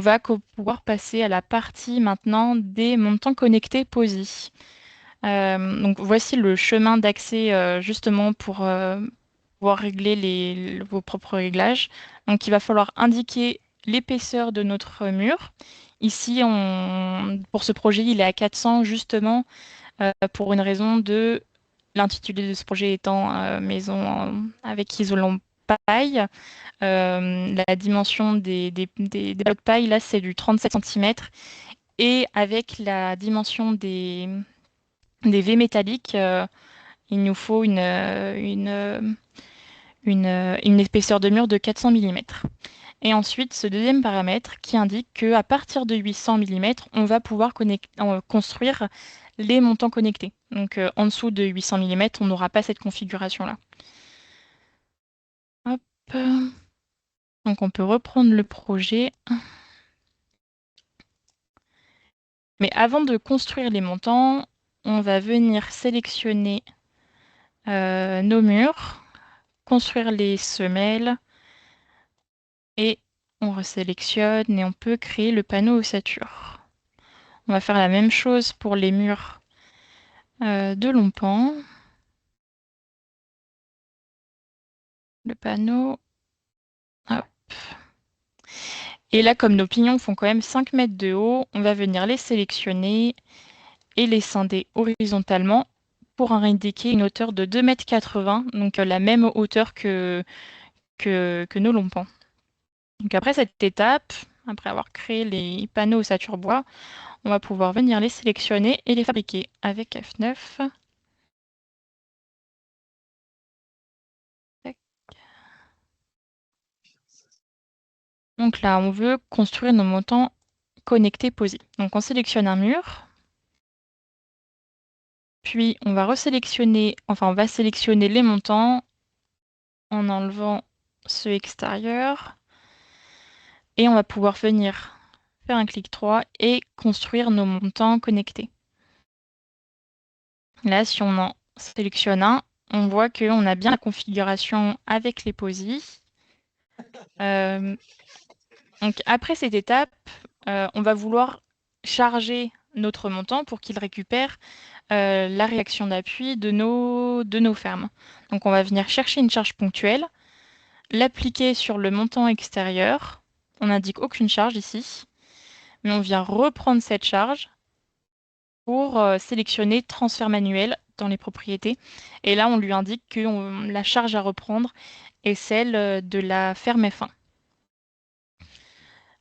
va pouvoir passer à la partie maintenant des montants connectés POSI. Donc voici le chemin d'accès justement pour pouvoir régler vos propres réglages. Donc il va falloir indiquer l'épaisseur de notre mur. Ici, pour ce projet, il est à 400 justement pour une raison de l'intitulé de ce projet étant maison avec isolant paille. La dimension des blocs paille, là, c'est du 37 cm. Et avec la dimension des V métalliques, il nous faut une épaisseur de mur de 400 mm. Et ensuite, ce deuxième paramètre qui indique qu'à partir de 800 mm, on va pouvoir construire les montants connectés. Donc en dessous de 800 mm, on n'aura pas cette configuration-là. Hop. Donc on peut reprendre le projet. Mais avant de construire les montants, on va venir sélectionner nos murs, construire les semelles et on resélectionne et on peut créer le panneau ossature. On va faire la même chose pour les murs de Lompan. Le panneau. Hop. Et là, comme nos pignons font quand même 5 mètres de haut, on va venir les sélectionner et les scinder horizontalement pour indiquer une hauteur de 2,80 m, donc la même hauteur que nos lompans. Donc après cette étape, après avoir créé les panneaux ossature bois, on va pouvoir venir les sélectionner et les fabriquer avec F9. Tac. Donc là, on veut construire nos montants connectés POSI. Donc on sélectionne un mur, puis on va resélectionner, enfin on va sélectionner les montants en enlevant ceux extérieurs. Et on va pouvoir venir faire un clic droit et construire nos montants connectés. Là, si on en sélectionne un, on voit qu'on a bien la configuration avec les POSI. Donc après cette étape, on va vouloir charger notre montant pour qu'il récupère la réaction d'appui de nos fermes. Donc on va venir chercher une charge ponctuelle, l'appliquer sur le montant extérieur. On n'indique aucune charge ici, mais on vient reprendre cette charge pour sélectionner transfert manuel dans les propriétés. Et là, on lui indique que la charge à reprendre est celle de la ferme F1.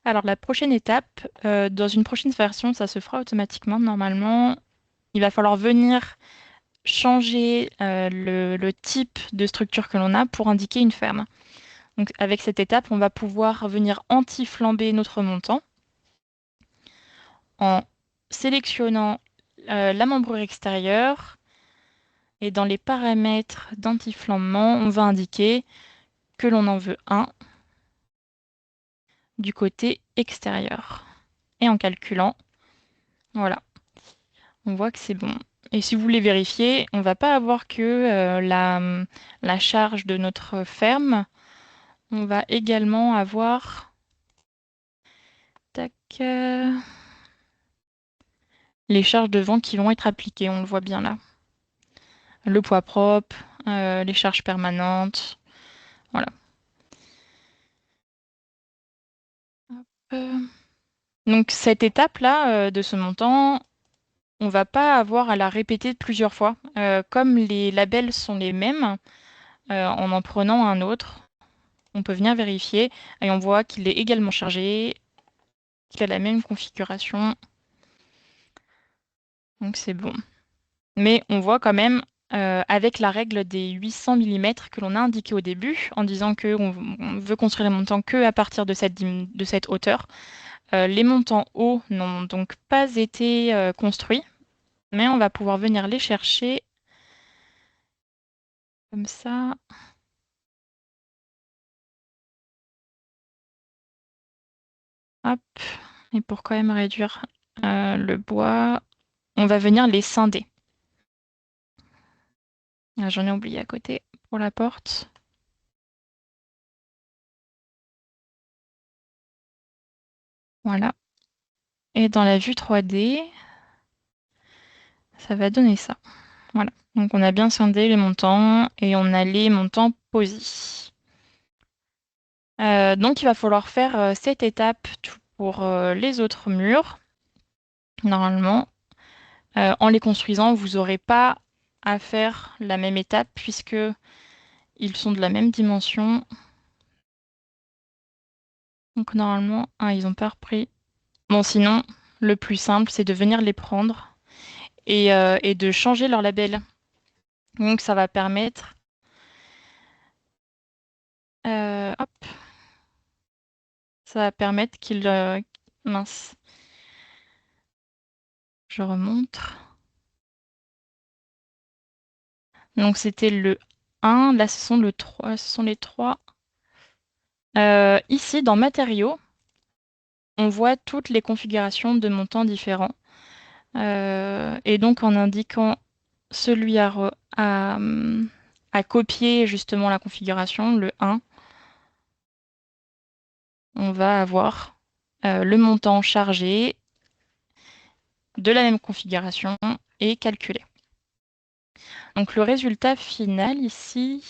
Alors la prochaine étape, dans une prochaine version, ça se fera automatiquement normalement. Il va falloir venir changer le type de structure que l'on a pour indiquer une ferme. Donc avec cette étape, on va pouvoir venir anti-flamber notre montant en sélectionnant la membrure extérieure. Et dans les paramètres d'anti-flambement, on va indiquer que l'on en veut un du côté extérieur. Et en calculant, voilà, on voit que c'est bon. Et si vous voulez vérifier, on ne va pas avoir que la charge de notre ferme. On va également avoir tac, les charges de vent qui vont être appliquées, on le voit bien là. Le poids propre, les charges permanentes, voilà. Hop. Donc cette étape-là de ce montant, on va pas avoir à la répéter plusieurs fois. Comme les labels sont les mêmes, en prenant un autre, on peut venir vérifier et on voit qu'il est également chargé, qu'il a la même configuration. Donc c'est bon. Mais on voit quand même avec la règle des 800 mm que l'on a indiqué au début, en disant qu'on veut construire les montants que à partir de cette hauteur. Les montants hauts n'ont donc pas été construits, mais on va pouvoir venir les chercher comme ça. Hop. Et pour quand même réduire le bois, on va venir les scinder. Ah, j'en ai oublié à côté pour la porte. Voilà. Et dans la vue 3D, ça va donner ça. Voilà. Donc on a bien scindé les montants et on a les montants POSI. Donc il va falloir faire cette étape pour les autres murs. Normalement, en les construisant, vous n'aurez pas à faire la même étape puisque ils sont de la même dimension. Donc normalement, ils n'ont pas repris. Bon, sinon, le plus simple, c'est de venir les prendre et de changer leur label. Donc ça va permettre... hop, ça va permettre qu'ils... mince, je remonte. Donc c'était le 1, là ce sont le 3, ce sont les 3. Ici, dans matériaux, on voit toutes les configurations de montants différents. Et donc en indiquant celui à copier justement la configuration, le 1, on va avoir le montant chargé de la même configuration et calculé. Donc le résultat final ici,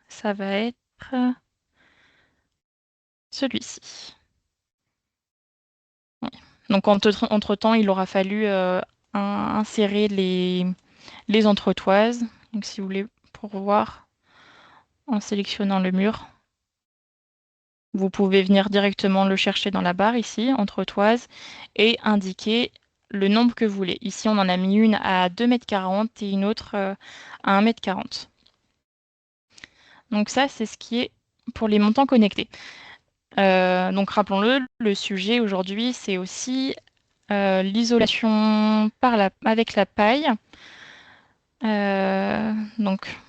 ça va être celui-ci. Oui. Donc entre-temps, il aura fallu insérer les entretoises. Donc si vous voulez, pour voir, en sélectionnant le mur, vous pouvez venir directement le chercher dans la barre ici, entretoise, et indiquer le nombre que vous voulez. Ici, on en a mis une à 2,40 m et une autre à 1,40 m. Donc ça, c'est ce qui est pour les montants connectés. Donc rappelons-le, le sujet aujourd'hui, c'est aussi l'isolation avec la paille. Donc,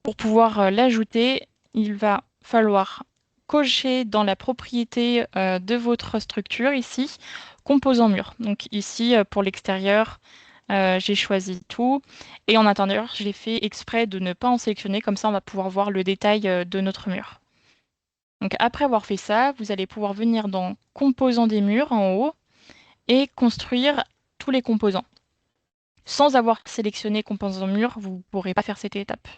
pour pouvoir l'ajouter, il va falloir cocher dans la propriété de votre structure ici, composant mur. Donc ici, pour l'extérieur, j'ai choisi tout. Et en intérieur, je l'ai fait exprès de ne pas en sélectionner, comme ça on va pouvoir voir le détail de notre mur. Donc après avoir fait ça, vous allez pouvoir venir dans composants des murs en haut et construire tous les composants. Sans avoir sélectionné composants mur, vous ne pourrez pas faire cette étape.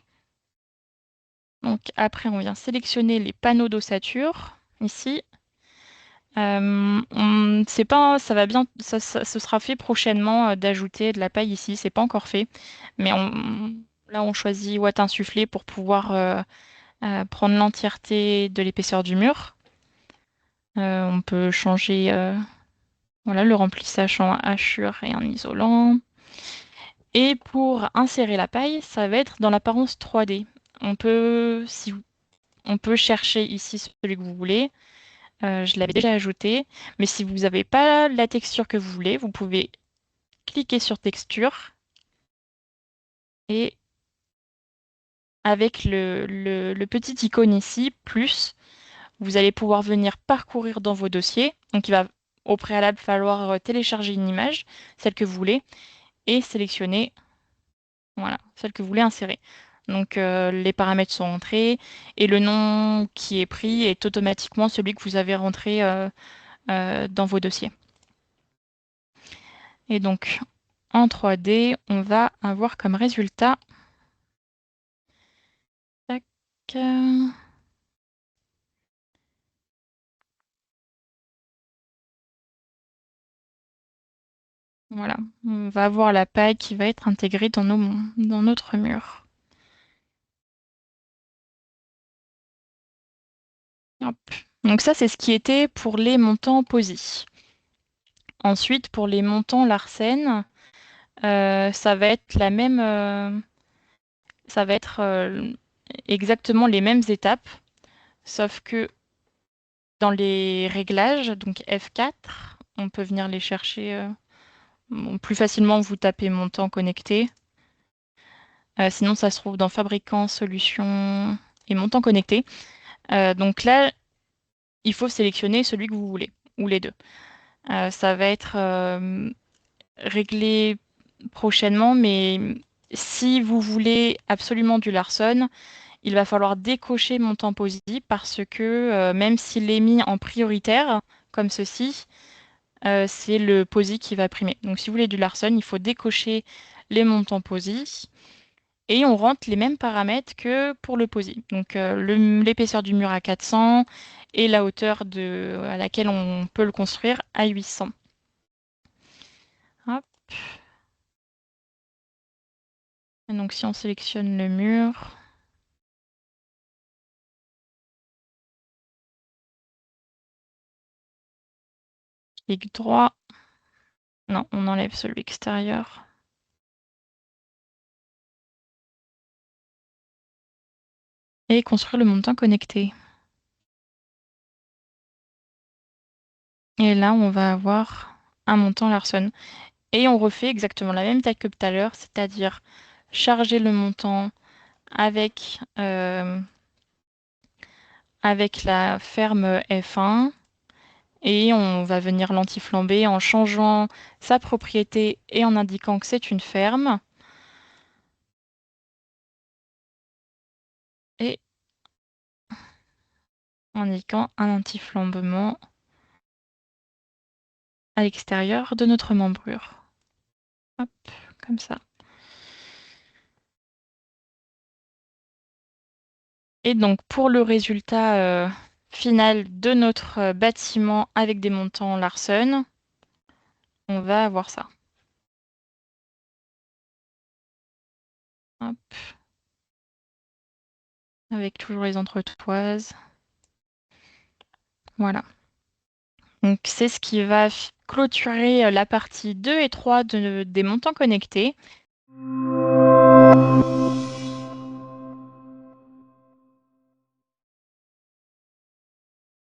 Donc après, on vient sélectionner les panneaux d'ossature ici. C'est pas, ça va bien, ce sera fait prochainement d'ajouter de la paille ici. C'est pas encore fait, mais là on choisit Watt insufflé pour pouvoir prendre l'entièreté de l'épaisseur du mur. On peut changer voilà, le remplissage en hachure et en isolant. Et pour insérer la paille, ça va être dans l'apparence 3D. On peut chercher ici celui que vous voulez. Je l'avais déjà ajouté. Mais si vous n'avez pas la texture que vous voulez, vous pouvez cliquer sur texture. Et avec le petit icône ici, plus, vous allez pouvoir venir parcourir dans vos dossiers. Donc il va au préalable falloir télécharger une image, celle que vous voulez, et sélectionner voilà, celle que vous voulez insérer. Donc les paramètres sont rentrés et le nom qui est pris est automatiquement celui que vous avez rentré dans vos dossiers. Et donc en 3D, on va avoir comme résultat... Tac, voilà, on va avoir la paille qui va être intégrée dans notre mur. Hop. Donc ça, c'est ce qui était pour les montants POSI. Ensuite, pour les montants Larsen, ça va être la même... ça va être exactement les mêmes étapes, sauf que dans les réglages, donc F4, on peut venir les chercher plus facilement, vous tapez montant connecté. Sinon, ça se trouve dans fabricant, solution et montant connecté. Donc là, il faut sélectionner celui que vous voulez, ou les deux. Ça va être réglé prochainement, mais si vous voulez absolument du Larson, il va falloir décocher montant POSI parce que même s'il est mis en prioritaire, comme ceci, c'est le POSI qui va primer. Donc si vous voulez du Larson, il faut décocher les montants POSI et on rentre les mêmes paramètres que pour le POSI. Donc l'épaisseur du mur à 400 et la hauteur à laquelle on peut le construire à 800. Hop. Et donc si on sélectionne le mur, clic droit. Non, on enlève celui extérieur. Et construire le montant connecté. Et là, on va avoir un montant Larson. Et on refait exactement la même taille que tout à l'heure, c'est-à-dire charger le montant avec, avec la ferme F1. Et on va venir l'anti-flamber en changeant sa propriété et en indiquant que c'est une ferme. Et en indiquant un anti-flambement à l'extérieur de notre membrure. Hop, comme ça. Et donc pour le résultat final de notre bâtiment avec des montants Larsen, on va avoir ça. Hop. Avec toujours les entretoises. Voilà. Donc c'est ce qui va clôturer la partie 2 et 3 des montants connectés.